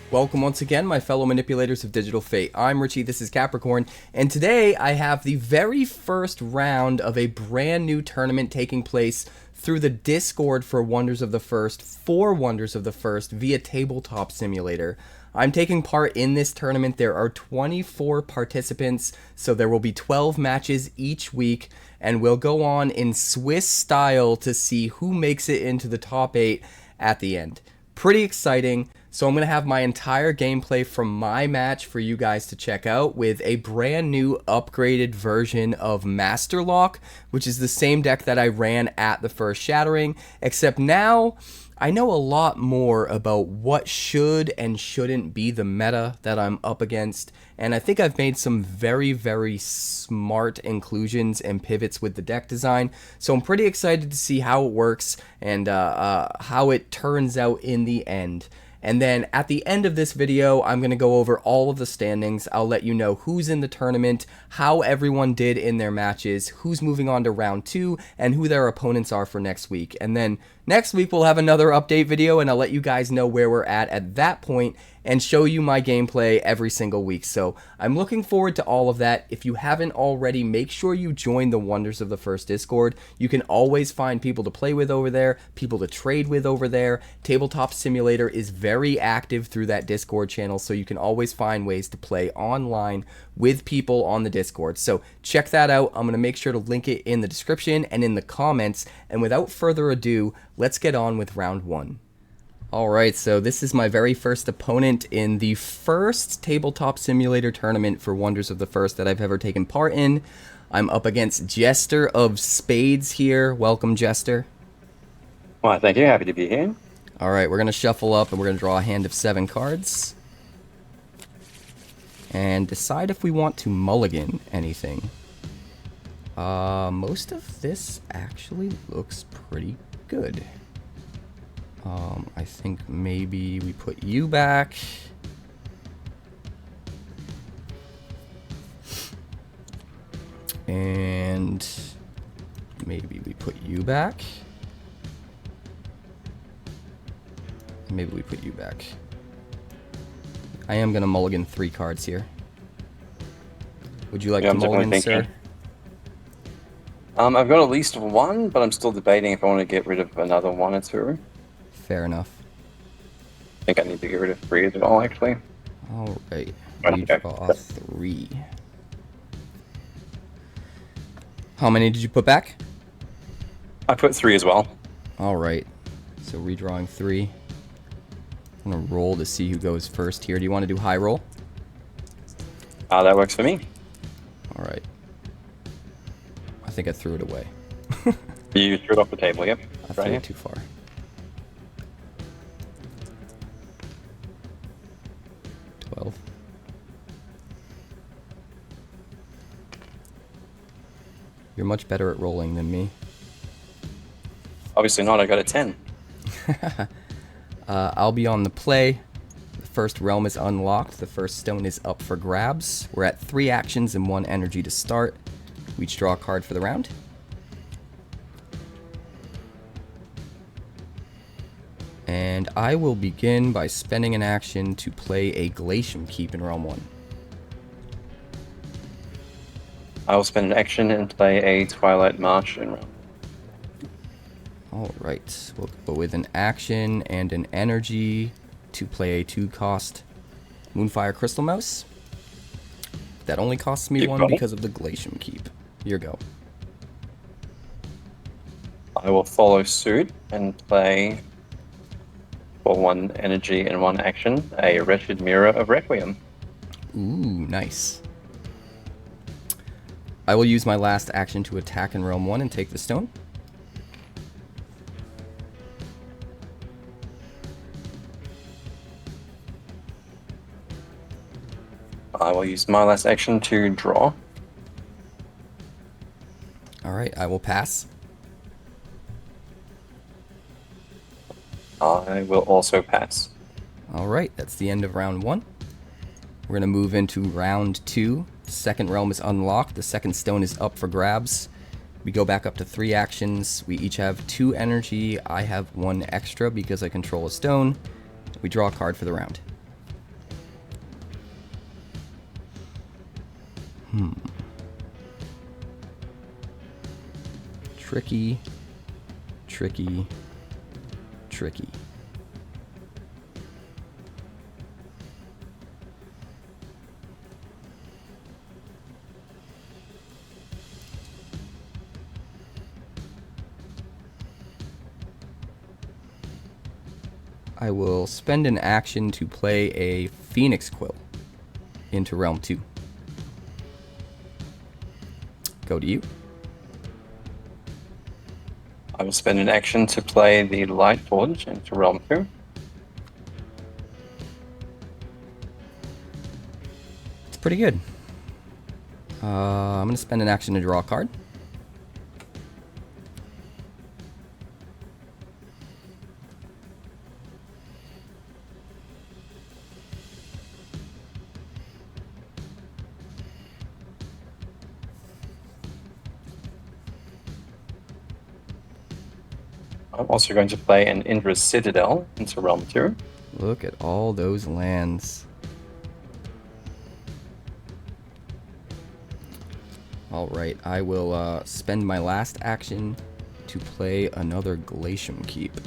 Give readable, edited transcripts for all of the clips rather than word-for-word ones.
Welcome once again, my fellow manipulators of digital fate. I'm Richie, this is Capricorn, and today I have the very first round of a brand new tournament taking place through the Discord for Wonders of the First, for Wonders of the First, via Tabletop Simulator. I'm taking part in this tournament. There are 24 participants, so there will be 12 matches each week, and we'll go on in Swiss style to see who makes it into the top 8 at the end. Pretty exciting. So I'm going to have my entire gameplay from my match for you guys to check out with a brand new upgraded version of MASTERLOCK, which is the same deck that I ran at the first Shattering, except now I know a lot more about what should and shouldn't be the meta that I'm up against, and I think I've made some very, very smart inclusions and pivots with the deck design, so I'm pretty excited to see how it works and how it turns out in the end. And then at the end of this video, I'm going to go over all of the standings. I'll let you know who's in the tournament, how everyone did in their matches, who's moving on to round 2, and who their opponents are for next week. And then next week we'll have another update video, and I'll let you guys know where we're at that point and show you my gameplay every single week. So I'm looking forward to all of that. If you haven't already, make sure you join the Wonders of the First Discord. You can always find people to play with over there, people to trade with over there. Tabletop Simulator is very active through that Discord channel, so you can always find ways to play online with people on the Discord. So check that out. I'm going to make sure to link it in the description and in the comments. And without further ado, let's get on with round 1. Alright, so this is my very first opponent in the first Tabletop Simulator tournament for Wonders of the First that I've ever taken part in. I'm up against Jester of Spades here. Welcome, Jester. Well, thank you. Happy to be here. Alright, we're going to shuffle up and we're going to draw a hand of 7 cards. And decide if we want to mulligan anything. Most of this actually looks pretty good. I think maybe we put you back. And maybe we put you back. Maybe we put you back. I am going to mulligan 3 cards here. Would you like to mulligan, sir? I've got at least 1, but I'm still debating if I want to get rid of another 1 or 2. Fair enough. I think I need to get rid of 3 as well, actually. Alright, redraw 3. How many did you put back? I put 3 as well. Alright, so redrawing 3. I'm going to roll to see who goes first here. Do you want to do high roll? That works for me. Alright. I think I threw it away. You threw it off the table, yep. I threw it too far. You're much better at rolling than me. Obviously not, I got a 10. I'll be on the play. The first realm is unlocked. The first stone is up for grabs. We're at 3 actions and 1 energy to start. We each draw a card for the round. And I will begin by spending an action to play a Glacium Keep in Realm 1. I will spend an action and play a Twilight March in round. Alright, we'll go with an action and an energy to play a 2-cost Moonfire Crystal Mouse. That only costs me 1 because of the Glacium Keep. Your go. I will follow suit and play, for 1 energy and 1 action, a Wretched Mirror of Requiem. Ooh, nice. I will use my last action to attack in Realm 1 and take the stone. I will use my last action to draw. Alright, I will pass. I will also pass. Alright, that's the end of round 1. We're going to move into round 2. The second realm is unlocked. The second stone is up for grabs. We go back up to 3 actions. We each have 2 energy. I have 1 extra because I control a stone. We draw a card for the round. Tricky, tricky, tricky. I will spend an action to play a Phoenix Quill into Realm 2. Go to you. I will spend an action to play the Light Forge into Realm 2. It's pretty good. I'm going to spend an action to draw a card. I'm also going to play an Indra's Citadel into Realm 2. Look at all those lands. Alright, I will spend my last action to play another Glacium Keep.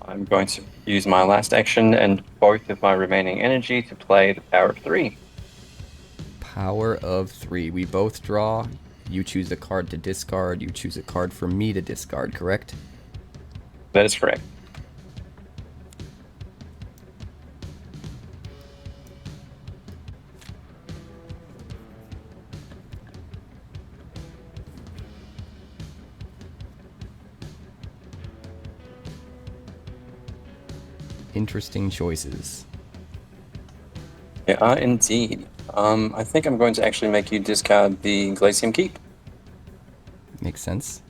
I'm going to use my last action and both of my remaining energy to play the Power of 3. Power of 3. We both draw. You choose a card to discard. You choose a card for me to discard, correct? That is correct. Interesting choices. They are indeed. I think I'm going to actually make you discard the Glacium Keep. Makes sense.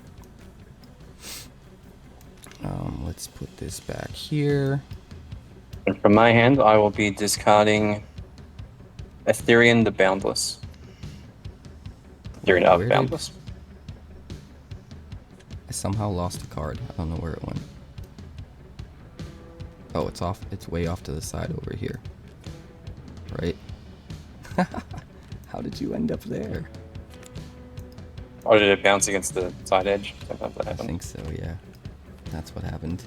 Let's put this back here. And from my hand, I will be discarding Ethereum the Boundless. Ethereum Where of Boundless. I somehow lost a card. I don't know where it went. Oh, it's off. It's way off to the side over here. Right? How did you end up there? Or did it bounce against the side edge? Sometimes that I happens. think so, yeah. That's what happened.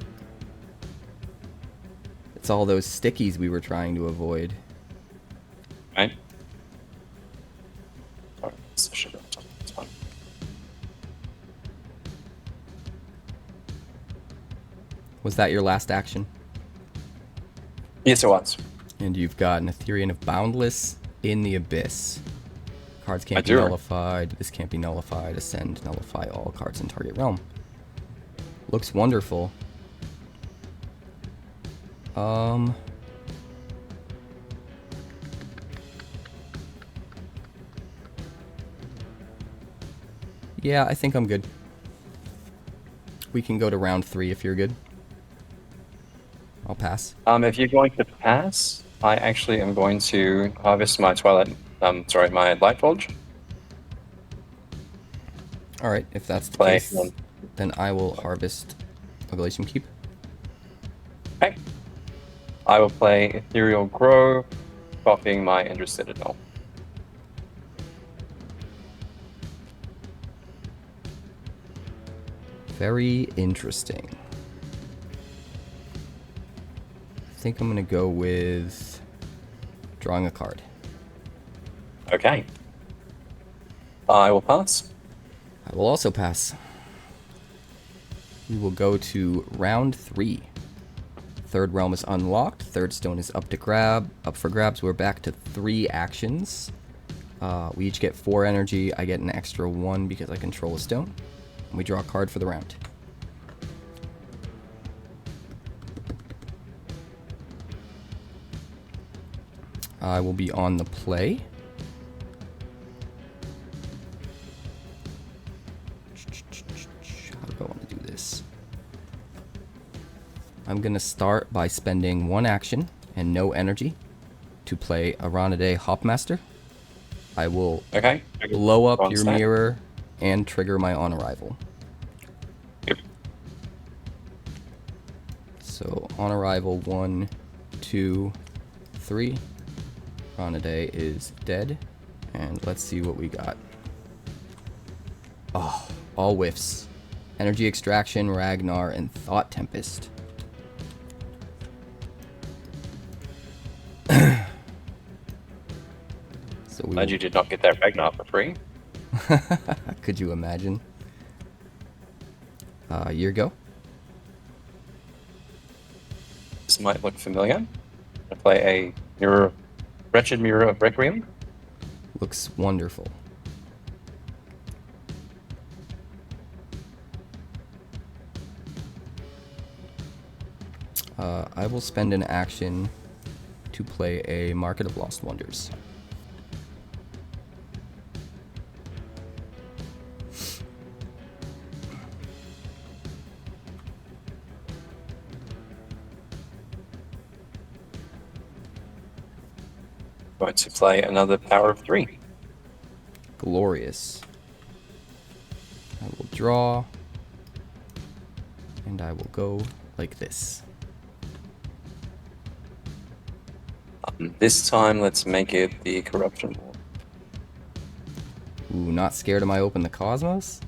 It's all those stickies we were trying to avoid. Right? Alright, so sugar. It's fine. Was that your last action? Yes, it was. And you've got an Ethereum of Boundless in the Abyss. Cards can't I be do. nullified. This can't be nullified. Ascend, nullify all cards in target realm. Looks wonderful. Yeah, I think I'm good. We can go to round 3 if you're good. I'll pass. If you're going to pass, I actually am going to harvest my my Light Forge. Alright, if that's the Play case, one. then I will harvest a Glacium Keep. Okay. I will play Ethereal Grow, copying my Indra's Citadel. Very interesting. I think I'm going to go with drawing a card. Okay. I will pass. I will also pass. We will go to round 3. Third realm is unlocked. Third stone is up for grabs. We're back to 3 actions. We each get 4 energy. I get an extra 1 because I control a stone. And we draw a card for the round. I will be on the play. How do I want to do this? I'm going to start by spending 1 action and no energy to play 𝑇𝑒𝑟𝑟𝑎𝑛𝑐𝑒 𝑅𝑜𝑟𝑏𝑎𝑐ℎ. I will Okay. blow up Go on, your start. mirror and trigger my on arrival. Yep. So on arrival, 1, 2, 3. Ronade is dead. And let's see what we got. Oh, all whiffs. Energy Extraction, Ragnar, and Thought Tempest. So Glad you did not get that Ragnar for free. Could you imagine? Your go. This might look familiar. I play a Wretched Mirror of Requiem. Looks wonderful. I will spend an action to play a Market of Lost Wonders. Going to play another Power of 3. Glorious. I will draw, and I will go like this. This time, let's make it the Corruption War. Ooh, not scared am I open the Cosmos?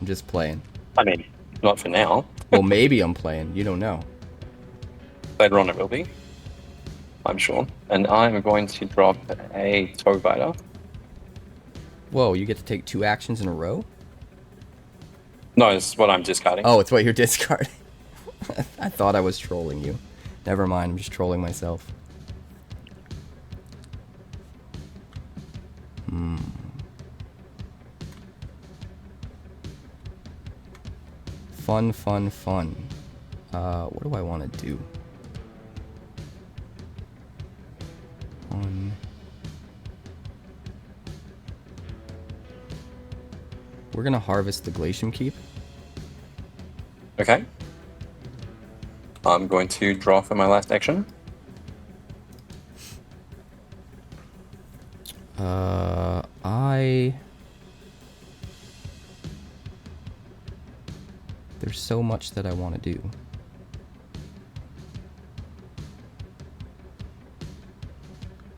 I'm just playing. I mean, not for now. Well, maybe I'm playing. You don't know. Later on it will be, I'm sure. And I'm going to drop a Toe Biter. Whoa, you get to take 2 actions in a row? No, it's what I'm discarding. Oh, it's what you're discarding. I thought I was trolling you. Never mind, I'm just trolling myself. Fun, fun, fun. What do I want to do? We're gonna harvest the Glacium Keep. Okay. I'm going to draw for my last action. There's so much that I want to do.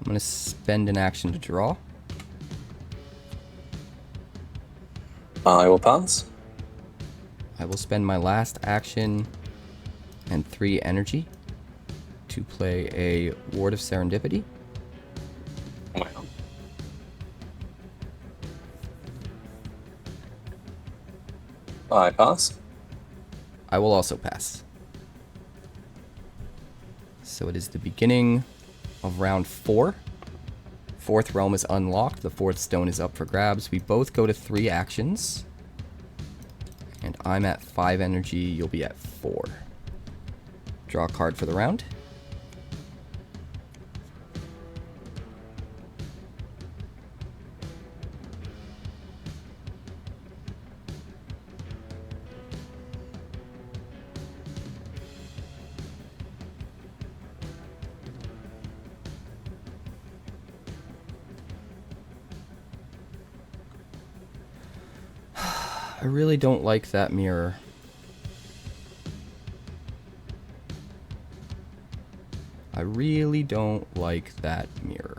I'm gonna spend an action to draw. I will pass. I will spend my last action and 3 energy to play a Ward of Serendipity. Wow. I pass. I will also pass. So it is the beginning of round 4. 4th realm is unlocked. The 4th stone is up for grabs. We both go to 3 actions. And I'm at 5 energy. You'll be at 4. Draw a card for the round. I really don't like that mirror. I really don't like that mirror.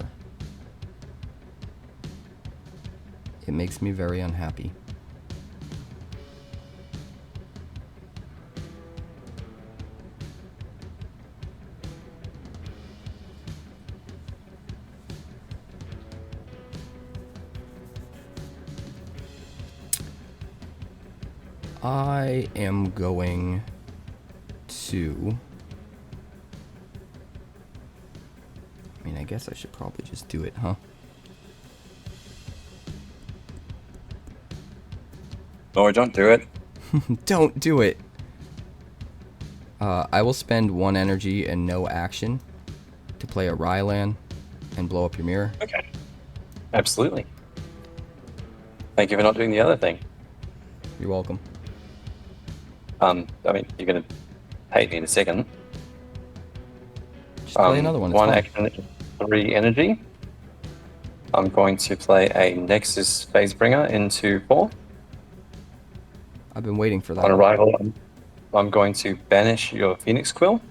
It makes me very unhappy. I am going to... I mean, I guess I should probably just do it, huh? No, don't do it. Don't do it! I will spend 1 energy and no action to play a Rylan and blow up your mirror. Okay. Absolutely. Thank you for not doing the other thing. You're welcome. I mean, you're going to hate me in a second. Just play another one. It's 1 fine. action, 3 energy. I'm going to play a Nexus Phasebringer into 4. I've been waiting for that. On arrival, I'm going to banish your Phoenix Quill.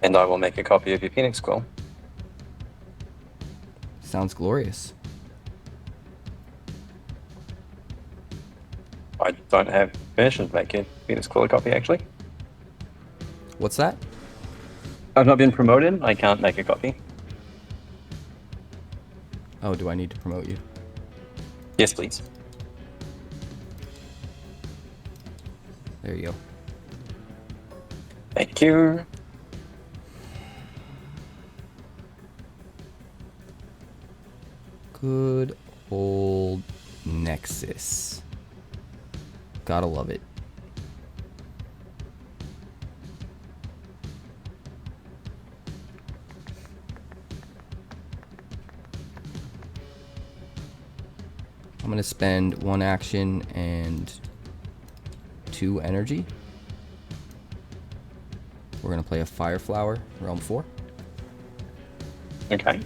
And I will make a copy of your Phoenix Quill. Sounds glorious. I don't have permission to make a Phoenix Quill a copy, actually. What's that? I've not been promoted. I can't make a copy. Oh, do I need to promote you? Yes, please. There you go. Thank you. Good old Nexus. Gotta love it. I'm gonna spend 1 action and 2 energy. We're gonna play a Fire Flower, Realm 4. Okay.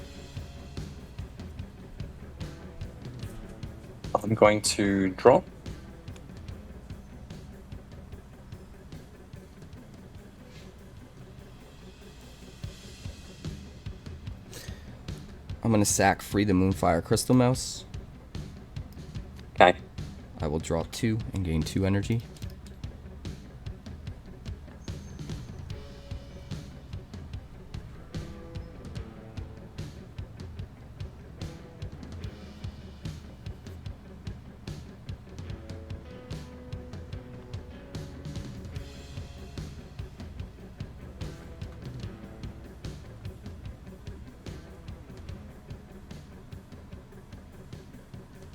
I'm going to draw. I'm gonna sack free the Moonfire Crystal Mouse. Okay. I will draw 2 and gain 2 energy.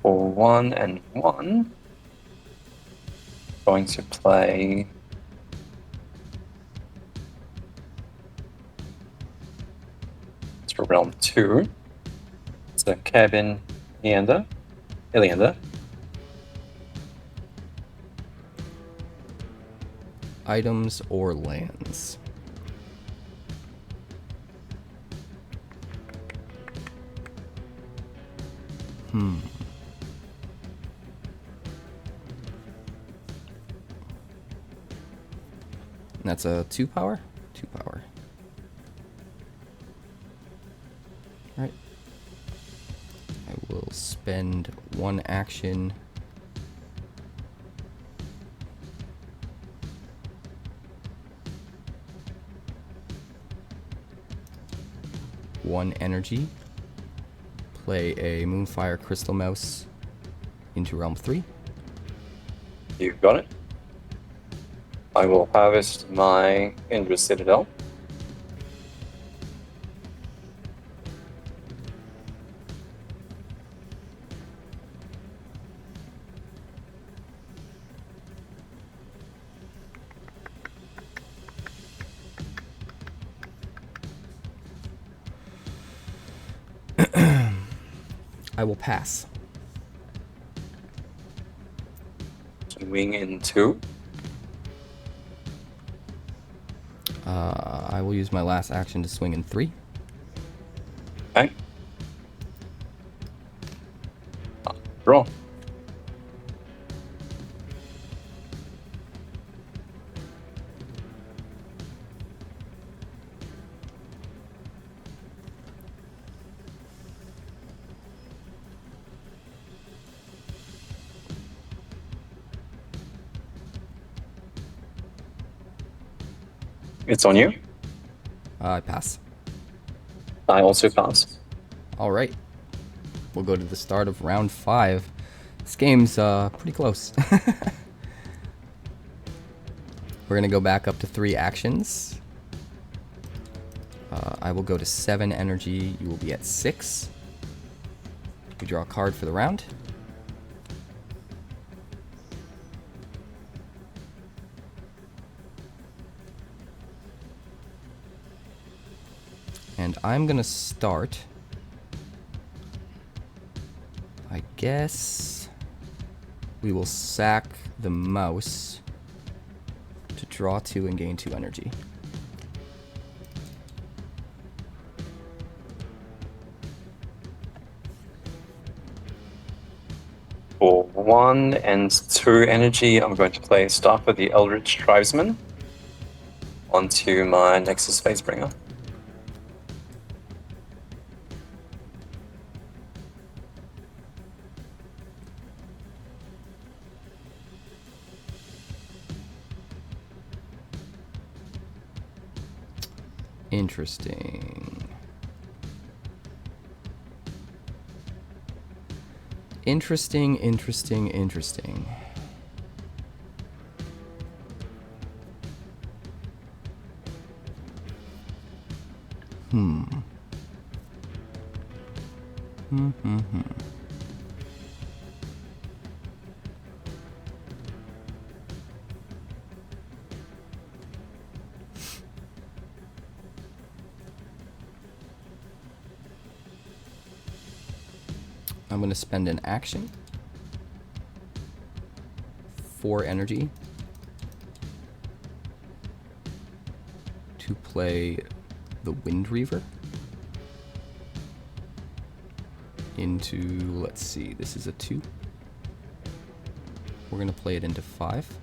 For 1 and 1, going to play to Realm 2. So Cabin Iliander. Items or lands. And that's a 2 power? 2 power. Alright. I will spend 1 action. One energy. Play a Moonfire Crystal Mouse into Realm 3. You've got it. I will harvest my Indra Citadel. I will pass. Swing in 2. I will use my last action to swing in 3. Okay. Draw. It's on you. I pass. I also pass. Alright. We'll go to the start of round 5. This game's pretty close. We're going to go back up to 3 actions. I will go to 7 energy. You will be at 6. We draw a card for the round. And I'm gonna start, I guess we will sack the mouse to draw 2 and gain 2 energy. For 1 and 2 energy, I'm going to play Staff of the Eldritch Tribesman onto my Nexus Facebringer. Interesting. Interesting, interesting, interesting. I'm going to spend an action, 4 energy, to play the Wind Reaver into, let's see, this is a 2. We're going to play it into 5.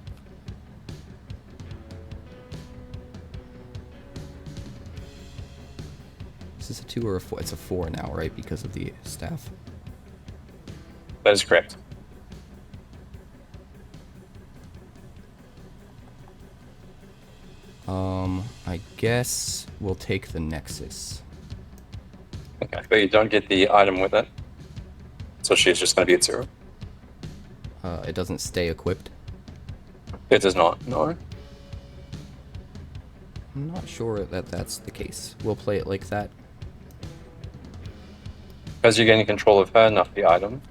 Is this a 2 or a 4? It's a 4 now, right? Because of the staff. That is correct. I guess we'll take the Nexus. Okay, but you don't get the item with it. So she's just going to be at 0. It doesn't stay equipped. It does not, no. I'm not sure that that's the case. We'll play it like that. Because you're getting control of her, not the item.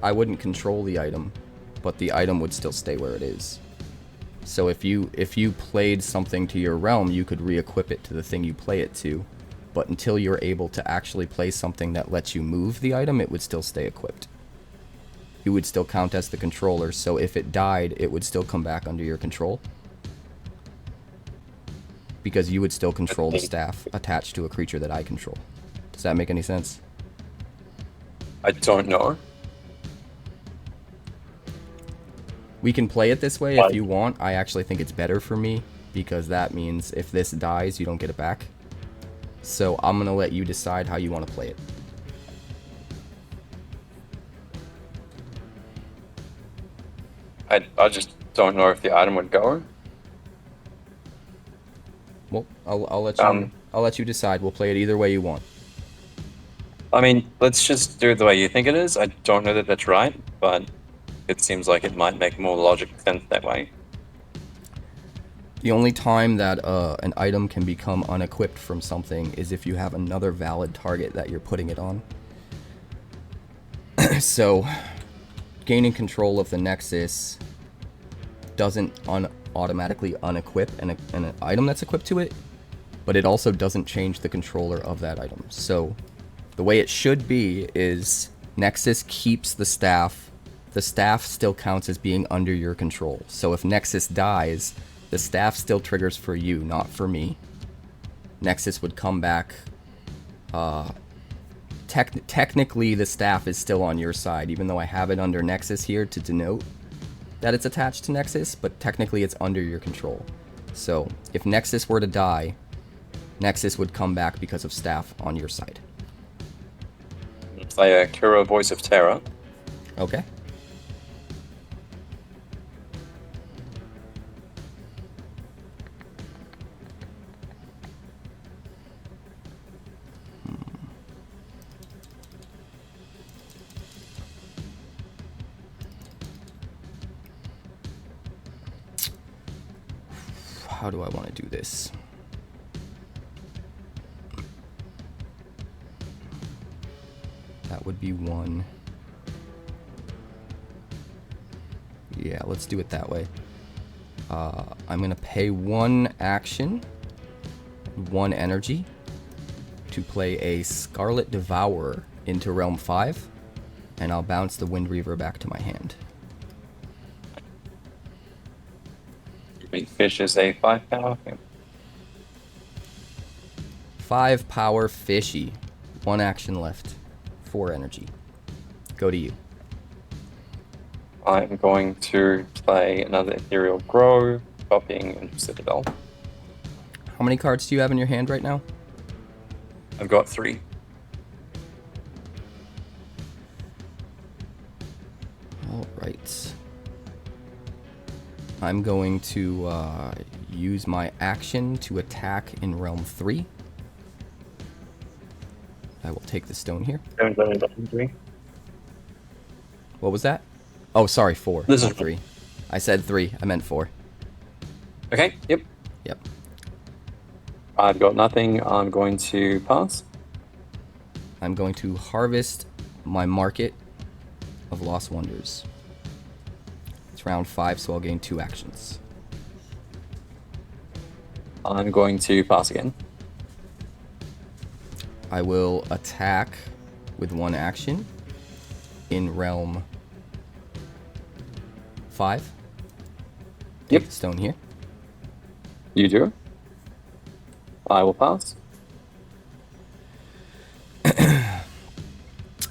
I wouldn't control the item, but the item would still stay where it is. So if you played something to your realm, you could re-equip it to the thing you play it to, but until you're able to actually play something that lets you move the item, it would still stay equipped. You would still count as the controller, so if it died, it would still come back under your control. Because you would still control the staff attached to a creature that I control. Does that make any sense? I don't know. We can play it this way if you want. I actually think it's better for me, because that means if this dies, you don't get it back. So I'm going to let you decide how you want to play it. I just don't know if the item would go. Well, I'll let you decide. We'll play it either way you want. I mean, let's just do it the way you think it is. I don't know that that's right, but it seems like it might make more logical sense that way. The only time that an item can become unequipped from something is if you have another valid target that you're putting it on. So, gaining control of the Nexus doesn't automatically unequip an item that's equipped to it, but it also doesn't change the controller of that item. So, the way it should be is Nexus keeps the staff. The staff still counts as being under your control. So if Nexus dies, the staff still triggers for you, not for me. Nexus would come back. Technically, the staff is still on your side, even though I have it under Nexus here to denote that it's attached to Nexus, but technically it's under your control. So if Nexus were to die, Nexus would come back because of staff on your side. Play a Kuro Voice of Terror. Okay. How do I want to do this? That would be 1. Yeah, let's do it that way. I'm going to pay 1 action, 1 energy, to play a Scarlet Devourer into Realm 5, and I'll bounce the Wind Reaver back to my hand. Big Fish is a 5 power. 5 power fishy. 1 action left. 4 energy. Go to you. I'm going to play another Ethereal Grow, copying into Citadel. How many cards do you have in your hand right now? I've got 3. All right. I'm going to use my action to attack in realm 3. I will take the stone here. Haven't done anything to me. What was that? Oh, sorry, 4, This not is 3. I said 3. I meant 4. Okay, yep. Yep. I've got nothing. I'm going to pass. I'm going to harvest my Market of Lost Wonders. It's round 5, so I'll gain 2 actions. I'm going to pass again. I will attack with 1 action in realm 5. Yep. Take the stone here. You do. I will pass.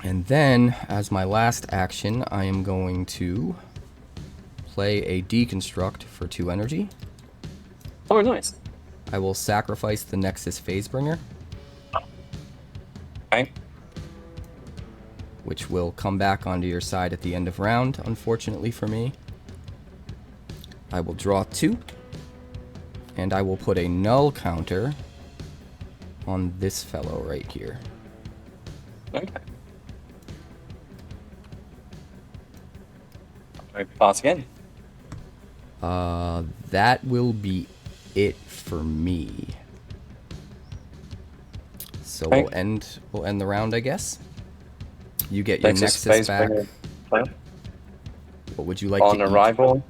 And then, as my last action, I am going to play a Deconstruct for 2 energy. Oh, nice. I will sacrifice the Nexus Phasebringer, Okay. which will come back onto your side at the end of round, unfortunately for me. I will draw 2, and I will put a null counter on this fellow right here. Okay. I pass again. That will be it for me. So Okay. we'll end the round, I guess. You get your Nexus Nexus back. Phasebringer plan. What would you like On to eat? arrival,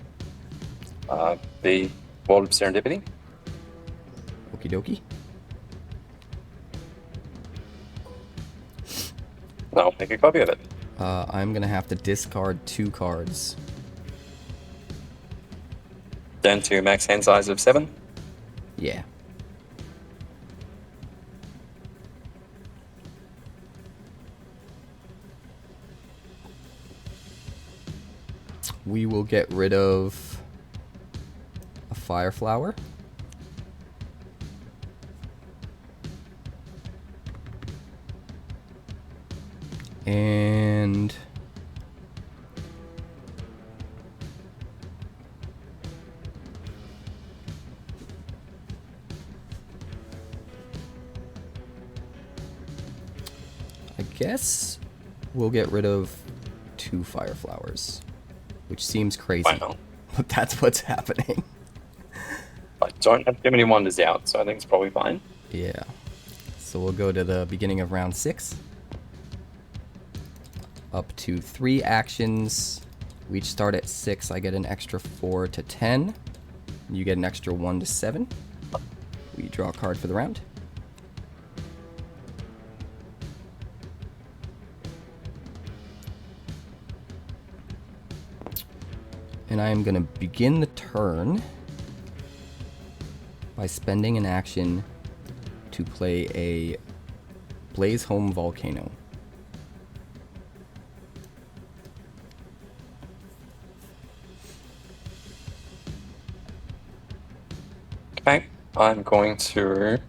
the Wall of Serendipity. Okie dokie. I'll make a copy of it. I'm gonna have to discard 2 cards. Down to max hand size of 7. Yeah. We will get rid of a Fire Flower. And I guess we'll get rid of 2 Fire Flowers, which seems crazy, Wow. but that's what's happening. I don't have too many wonders out, so I think it's probably fine. Yeah. So we'll go to the beginning of round 6. Up to 3 actions. We each start at 6. I get an extra 4 to 10. You get an extra 1 to 7. We draw a card for the round. And I am going to begin the turn by spending an action to play a Blaze Home Volcano. Okay, I'm going to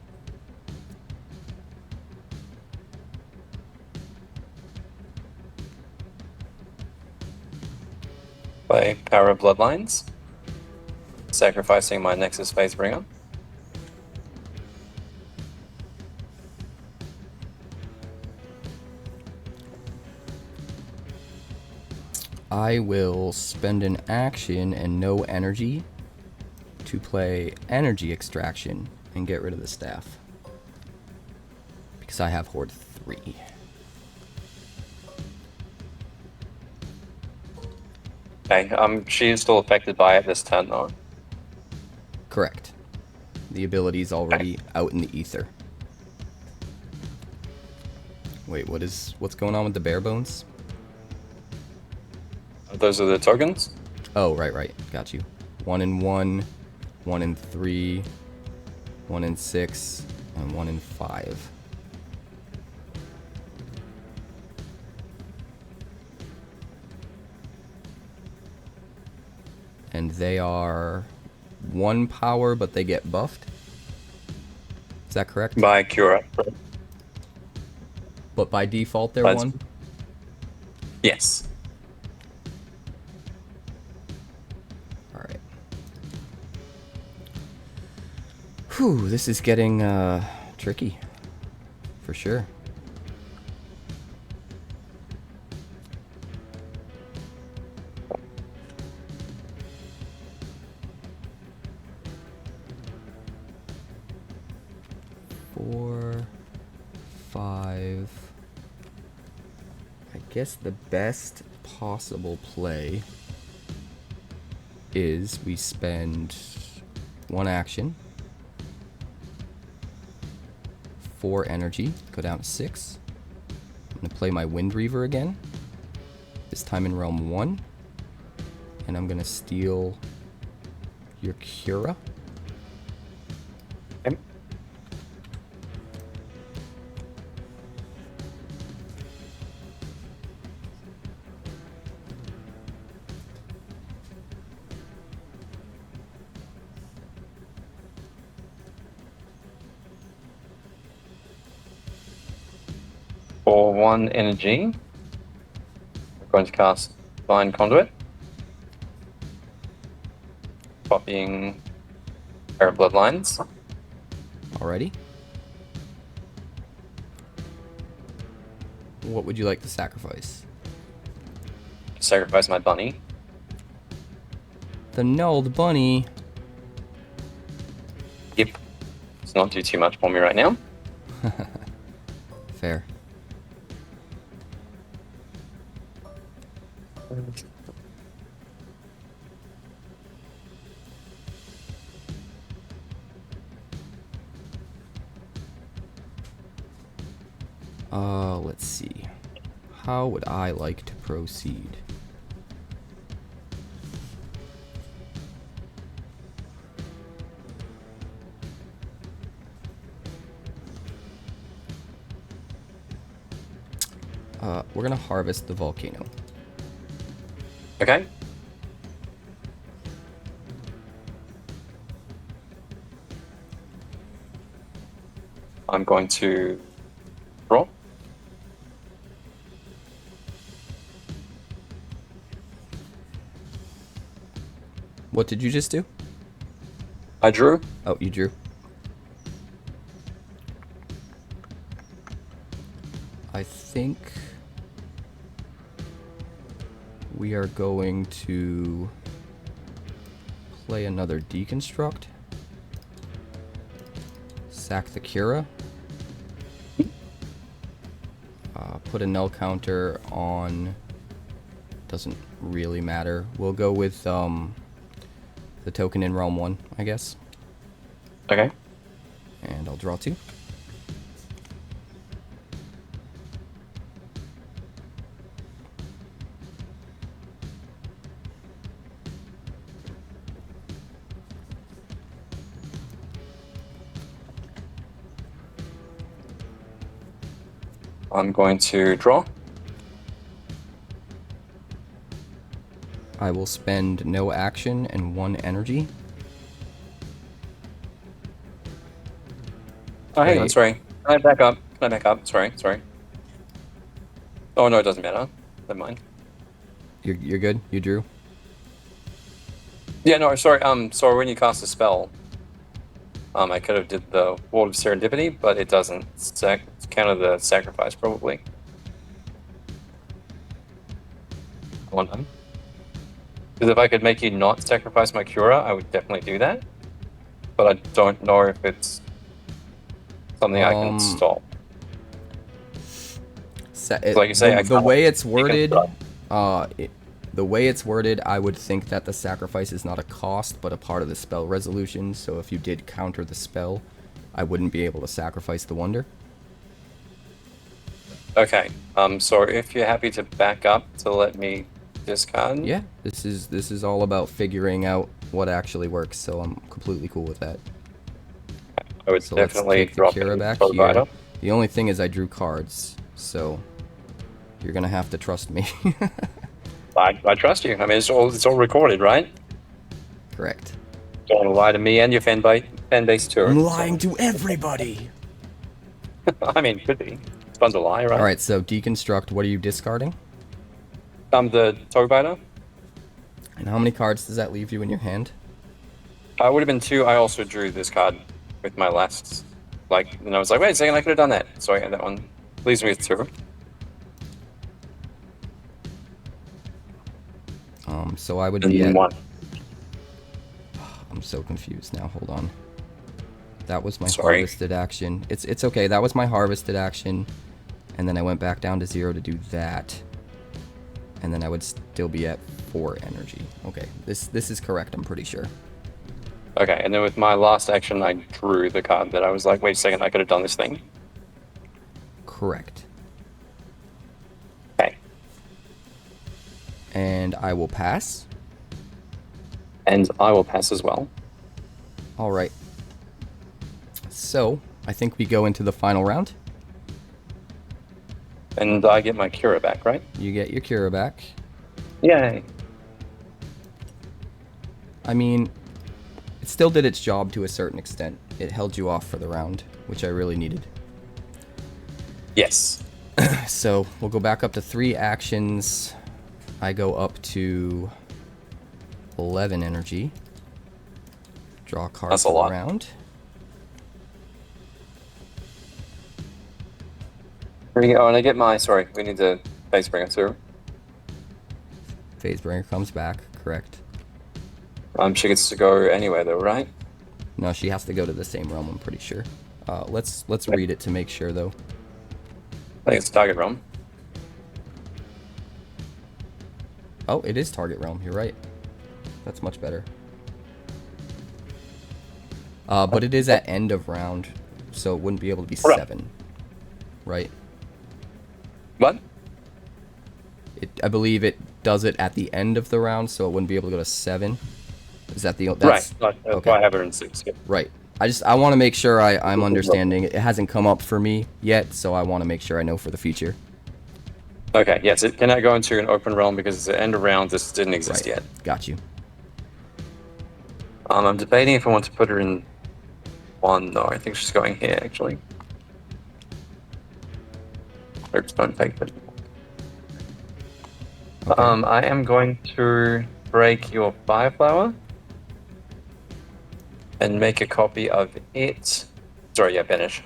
play Power of Bloodlines, sacrificing my Nexus Phasebringer. I will spend an action and no energy to play Energy Extraction and get rid of the staff, because I have Horde 3. Okay, she is still affected by it this turn though. Correct. The ability is already out in the ether. Wait, what's going on with the bare bones? Those are the tokens. Oh, right. Got you. 1 and 1, 1 and 3, 1 and 6, and 1 and 5. And they are 1 power, but they get buffed. Is that correct? By Cura. But by default, they're That's- 1? Yes. Alright. Whew, this is getting tricky. For sure. I guess the best possible play is we spend 1 action, 4 energy, go down to 6. I'm going to play my Wind Reaver again, this time in Realm 1, and I'm going to steal your Cura. Okay. For 1 energy, we're going to cast Divine Conduit, copying Pair of Bloodlines. Alrighty. What would you like to sacrifice? Sacrifice my bunny. The Nulled Bunny. Yep. It's not do too much for me right now. Fair. Let's see. How would I like to proceed? We're gonna harvest the volcano. Okay. I'm going to draw. What did you just do? I drew. Oh, you drew. I think we are going to play another deconstruct. Sack the Cura. Put a null counter on. Doesn't really matter. We'll go with the token in Realm 1, I guess. Okay. And I'll draw 2. I'm going to draw. I will spend no action and 1 energy. Oh, hang on, Wait. sorry. Can I back up? Can I back up? Sorry. Oh, no, it doesn't matter. Never mind. You're good? You drew? Yeah, no, sorry. Sorry, when you cast a spell, I could have did the Wall of Serendipity, but it doesn't counter the sacrifice, probably. One time. Because if I could make you not sacrifice my Cura, I would definitely do that. But I don't know if it's something I can stop. Like you say, the way it's worded, the way it's worded, I would think that the sacrifice is not a cost, but a part of the spell resolution. So if you did counter the spell, I wouldn't be able to sacrifice the wonder. Okay. So if you're happy to back up to let me discard. Yeah, this is all about figuring out what actually works. So I'm completely cool with that. I would So definitely let's take the drop Cura it back for the here. writer. The only thing is I drew cards, so you're gonna have to trust me. I trust you. I mean, it's all recorded, right? Correct. Don't want to lie to me and your fan base too. I'm lying to everybody. I mean, could be. It's fun to lie, right? All right, so deconstruct. What are you discarding? The toe biter. And how many cards does that leave you in your hand? I would have been 2. I also drew this card with my last, and I was like, wait a second, I could have done that. So I had that one. Leaves me with 2. So I would be at 1. I'm so confused now. Hold on. That was my Sorry. harvested action. It's okay. That was my harvested action, and then I went back down to 0 to do that, and then I would still be at 4 energy. Okay, this is correct. I'm pretty sure. Okay, and then with my last action, I drew the card that I was like, wait a second, I could have done this thing. Correct. Okay. And I will pass. And I will pass as well. All right. So I think we go into the final round. And I get my Cura back, right? You get your Cura back. Yay. I mean, it still did its job to a certain extent. It held you off for the round, which I really needed. Yes. So we'll go back up to 3 actions. I go up to 11 energy. Draw a card That's a for the lot. round. Oh, and I get my, sorry, we need to face bringer too. Phasebringer comes back, correct. She gets to go anywhere though, right? No, she has to go to the same realm, I'm pretty sure. Let's read it to make sure, though. I think it's target realm. Oh, it is target realm. You're right. That's much better. But it is at end of round, so it wouldn't be able to be 7. Right? What? I believe it does it at the end of the round, so it wouldn't be able to go to 7. Is that the... Right. That's okay. why I have her in 6. Yeah. Right. I want to make sure I'm understanding. It hasn't come up for me yet, so I want to make sure I know for the future. Okay, yes, it cannot go into an open realm because it's the end of round. This didn't exist yet. Got you. I'm debating if I want to put her in 1. No, I think she's going here, actually. Oops, don't take that. Okay. I am going to break your Fireflower and make a copy of it. Sorry, yeah, banish.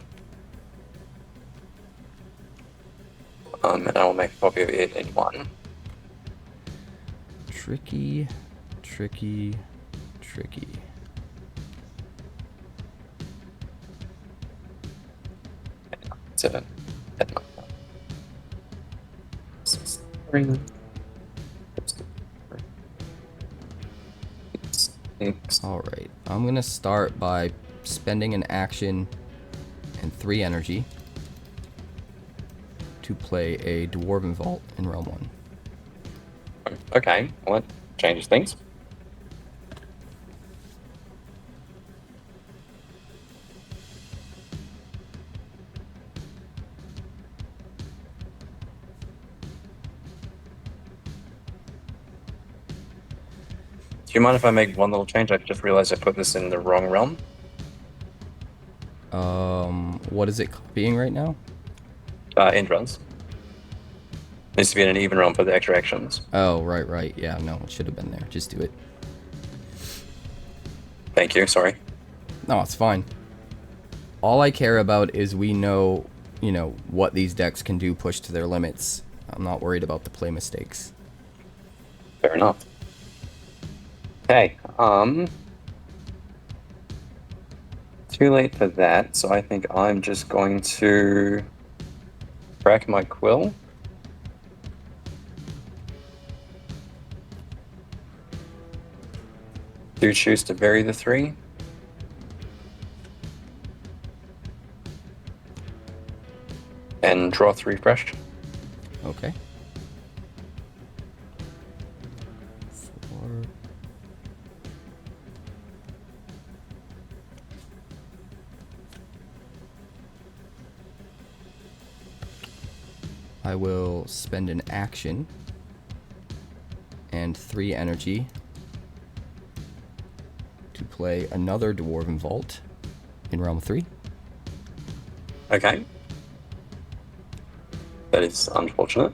And I will make a copy of it in 1. Tricky, tricky, tricky. Seven. 3. 6. All right. I'm going to start by spending an action and 3 energy to play a Dwarven Vault in Realm 1. Okay, well, that changes things. Do you mind if I make one little change? I just realized I put this in the wrong realm. What is it copying right now? End runs. Needs to be in an even realm for the extra actions. Oh, right. Yeah, no, it should have been there. Just do it. Thank you, sorry. No, it's fine. All I care about is we know, what these decks can do pushed to their limits. I'm not worried about the play mistakes. Fair enough. Okay, too late for that, so I think I'm just going to crack my quill. Do choose to bury the 3. And draw 3 fresh. Okay. 4. I will spend an action and 3 energy play another Dwarven Vault in Realm 3. Okay. That is unfortunate.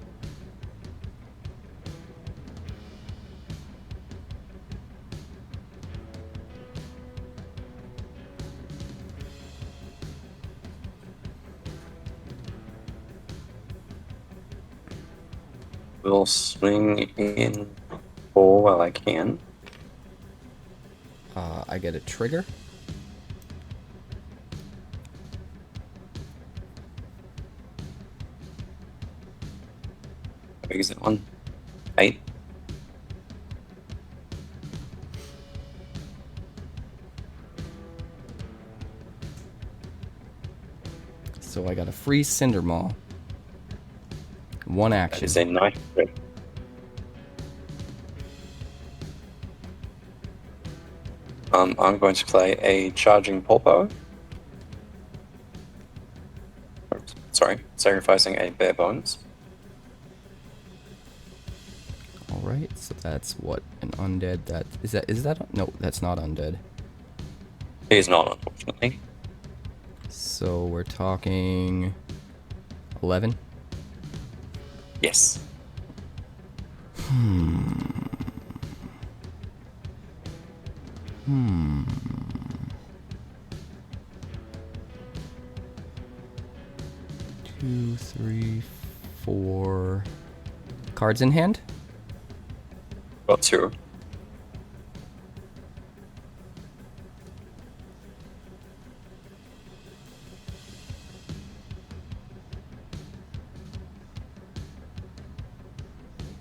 We'll swing in 4 while I can. I get a trigger. How big is that one? 8. So I got a free Cindermaw. 1 That action. is a nice trip. I'm going to play a charging Pulpo. Oops, sorry, sacrificing a bare bones. Alright, so that's what, an undead, is that, no, that's not undead. He is not, unfortunately. So we're talking 11. Yes. Two, three, 4 cards in hand. Got 2.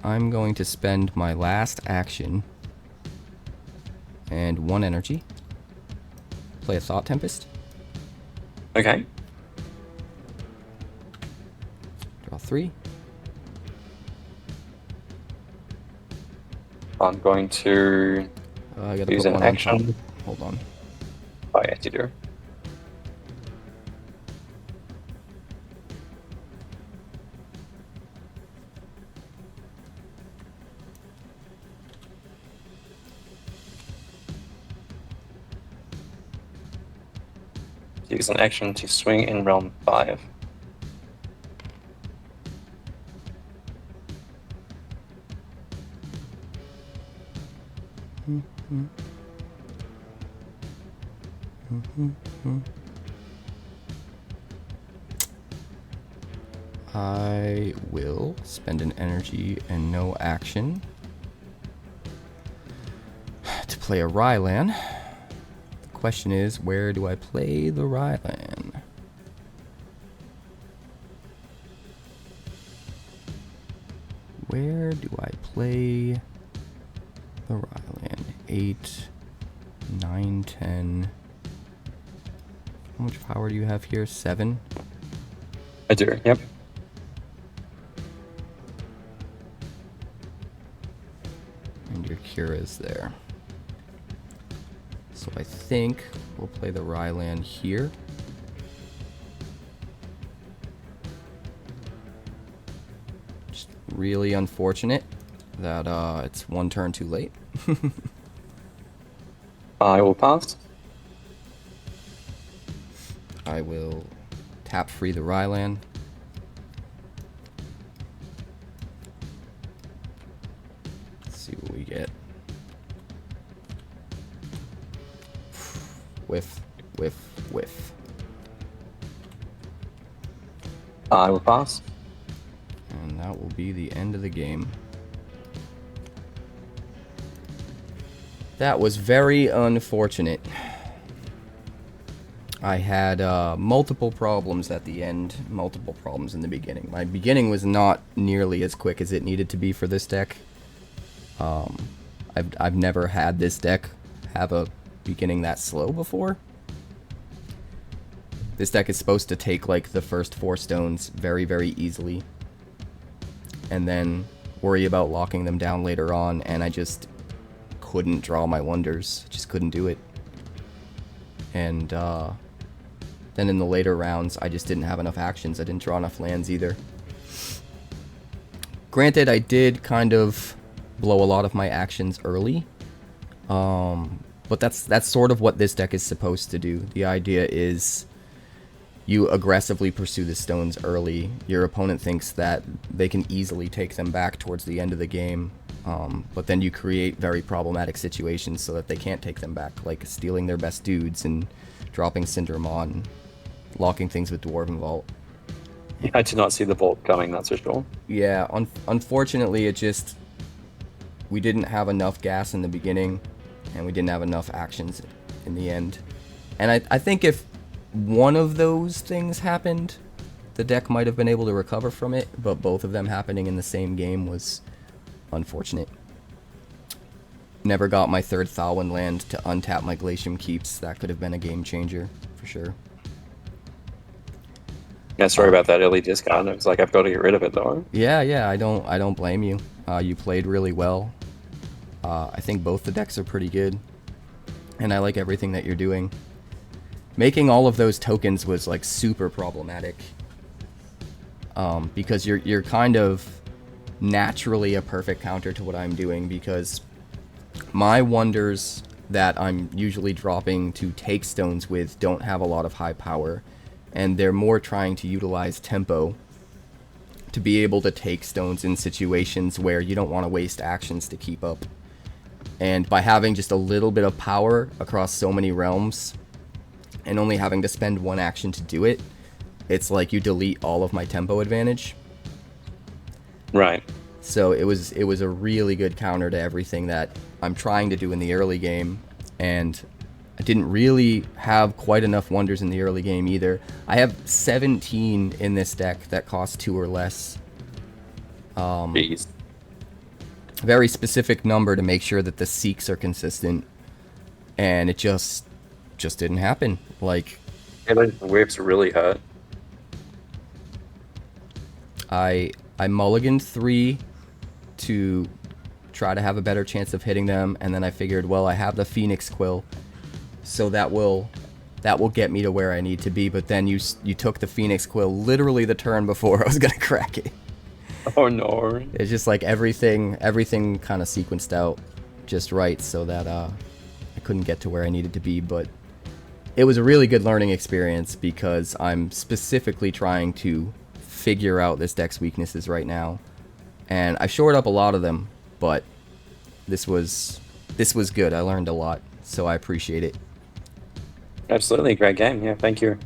I'm going to spend my last action and 1 energy. Play a Thought Tempest. Okay. Draw 3. I'm going to I gotta use put an 1 on action. top. Hold on. Oh, yes, you do. Use an action to swing in realm 5. I will spend an energy and no action to play a Rylan. The question is, where do I play the Rylan? Where do I play the Rylan? 8, 9, 10. How much power do you have here? 7? I do, yep. And your Kira's there. So I think we'll play the Rylan here. Just really unfortunate that it's 1 turn too late. I will pass. I will tap free the Rylan. Let's see what we get. Whiff, whiff, whiff. I will pass. And that will be the end of the game. That was very unfortunate. I had multiple problems at the end, multiple problems in the beginning. My beginning was not nearly as quick as it needed to be for this deck. I've never had this deck have a beginning that slow before. This deck is supposed to take like the first 4 stones very, very easily, and then worry about locking them down later on, and I just couldn't draw my wonders. Just couldn't do it. And then in the later rounds, I just didn't have enough actions. I didn't draw enough lands either. Granted, I did kind of blow a lot of my actions early. But that's sort of what this deck is supposed to do. The idea is you aggressively pursue the stones early. Your opponent thinks that they can easily take them back towards the end of the game, but then you create very problematic situations so that they can't take them back, like stealing their best dudes and dropping Cindermaw and locking things with Dwarven Vault. Yeah, I did not see the Vault coming, that's for sure. Yeah, unfortunately, we didn't have enough gas in the beginning, and we didn't have enough actions in the end. And I think if one of those things happened, the deck might have been able to recover from it, but both of them happening in the same game was unfortunate. Never got my third Thalwyn land to untap my Glacium Keeps. That could have been a game changer, for sure. Yeah, sorry about that early discard. It was like, I've got to get rid of it, though. Yeah, I don't blame you. You played really well. I think both the decks are pretty good, and I like everything that you're doing. Making all of those tokens was like super problematic, because you're kind of naturally a perfect counter to what I'm doing, because my wonders that I'm usually dropping to take stones with don't have a lot of high power, and they're more trying to utilize tempo to be able to take stones in situations where you don't want to waste actions to keep up. And by having just a little bit of power across so many realms and only having to spend one action to do it, it's like you delete all of my tempo advantage. Right. So it was a really good counter to everything that I'm trying to do in the early game, and I didn't really have quite enough wonders in the early game either. I have 17 in this deck that cost 2 or less. Jeez. Very specific number to make sure that the seeks are consistent, and it just didn't happen. Like, Yeah, those whips really hurt. I mulliganed 3 to try to have a better chance of hitting them, and then I figured, well, I have the Phoenix Quill, so that will get me to where I need to be. But then you took the Phoenix Quill literally the turn before I was gonna crack it. Oh no. It's just like everything kind of sequenced out just right so that I couldn't get to where I needed to be. But it was a really good learning experience, because I'm specifically trying to figure out this deck's weaknesses right now, and I shored up a lot of them, but this was good. I learned a lot, so I appreciate it. Absolutely, great game. Yeah, thank you.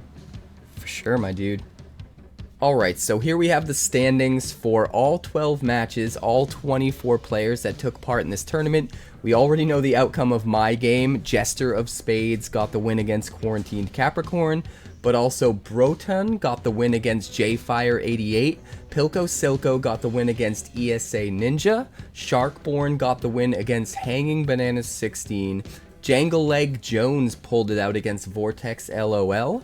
For sure, my dude. Alright, so here we have the standings for all 12 matches, all 24 players that took part in this tournament. We already know the outcome of my game. Jester of Spades got the win against Quarantined Capricorn, but also Broton got the win against JFire88, 𝐿𝐼𝐼𝐿𝐼 got the win against 𝐸𝐴_Ninja, Sharkborn got the win against Hanging Bananas 16, Jangleleg Jones pulled it out against Vortex LOL,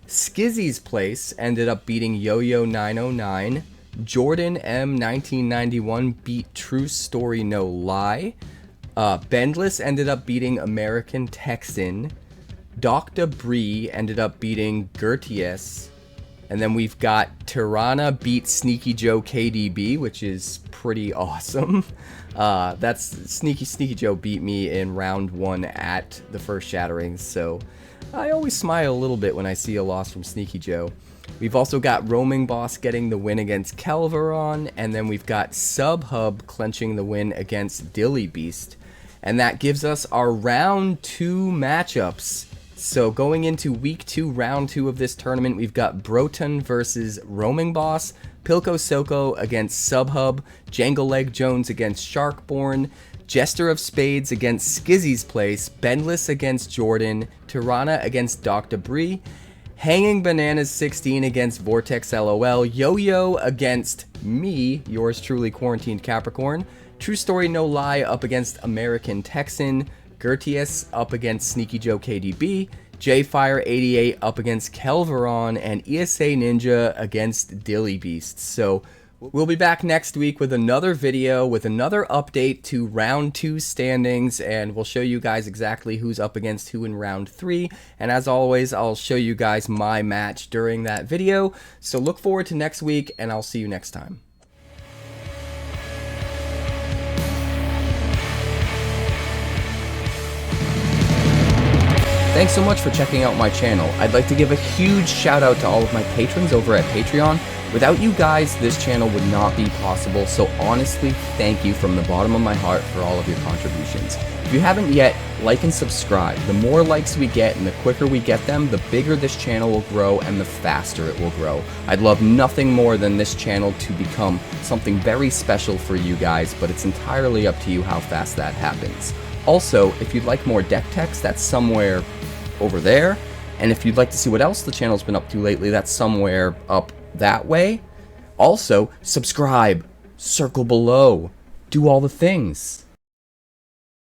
Skizzy's Place ended up beating Yo-Yo 909, Jordan M1991 beat True Story No Lie, Bendless ended up beating American Texan, Dr. Bree ended up beating 𝐷𝐄𝐈𝐿, and then we've got 𝑇𝑒𝑟𝑟𝑎𝑛𝑐𝑒 𝑅𝐿𝑏𝑎𝑐ℎ which is pretty awesome. That's Sneaky Joe beat me in round 1 at the first Shatterings, so I always smile a little bit when I see a loss from Sneaky Joe. We've also got Roaming Boss getting the win against Kelveron, and then we've got Subhub clenching the win against Dilly Beast. And that gives us our round 2 matchups. So going into week 2, round 2 of this tournament, we've got Broton versus Roaming Boss, 𝐿𝐼𝐼𝐿 against Subhub, Jangleleg Jones against Sharkborn, Jester of Spades against Skizzy's Place, Bendless against Jordan, 𝑇𝑒𝑟𝑟𝑎𝑛𝑐𝑒 against Dr. Bree, Hanging Bananas 16 against Vortex LOL, Yo-Yo against me, yours truly, Quarantined Capricorn, True Story No Lie up against American Texan, 𝐷𝐿𝐼𝐼𝐿 up against Sneaky Joe KDB, JFire88 up against Kelveron, and 𝐸𝐴_Ninja against Dilly Beast. So we'll be back next week with another video, with another update to round 2 standings, and we'll show you guys exactly who's up against who in round 3. And as always, I'll show you guys my match during that video. So look forward to next week, and I'll see you next time. Thanks so much for checking out my channel. I'd like to give a huge shout out to all of my patrons over at Patreon. Without you guys, this channel would not be possible, so honestly, thank you from the bottom of my heart for all of your contributions. If you haven't yet, like and subscribe. The more likes we get and the quicker we get them, the bigger this channel will grow and the faster it will grow. I'd love nothing more than this channel to become something very special for you guys, but it's entirely up to you how fast that happens. Also, if you'd like more deck techs, that's somewhere over there. And if you'd like to see what else the channel's been up to lately, that's somewhere up that way. Also, subscribe, circle below, do all the things.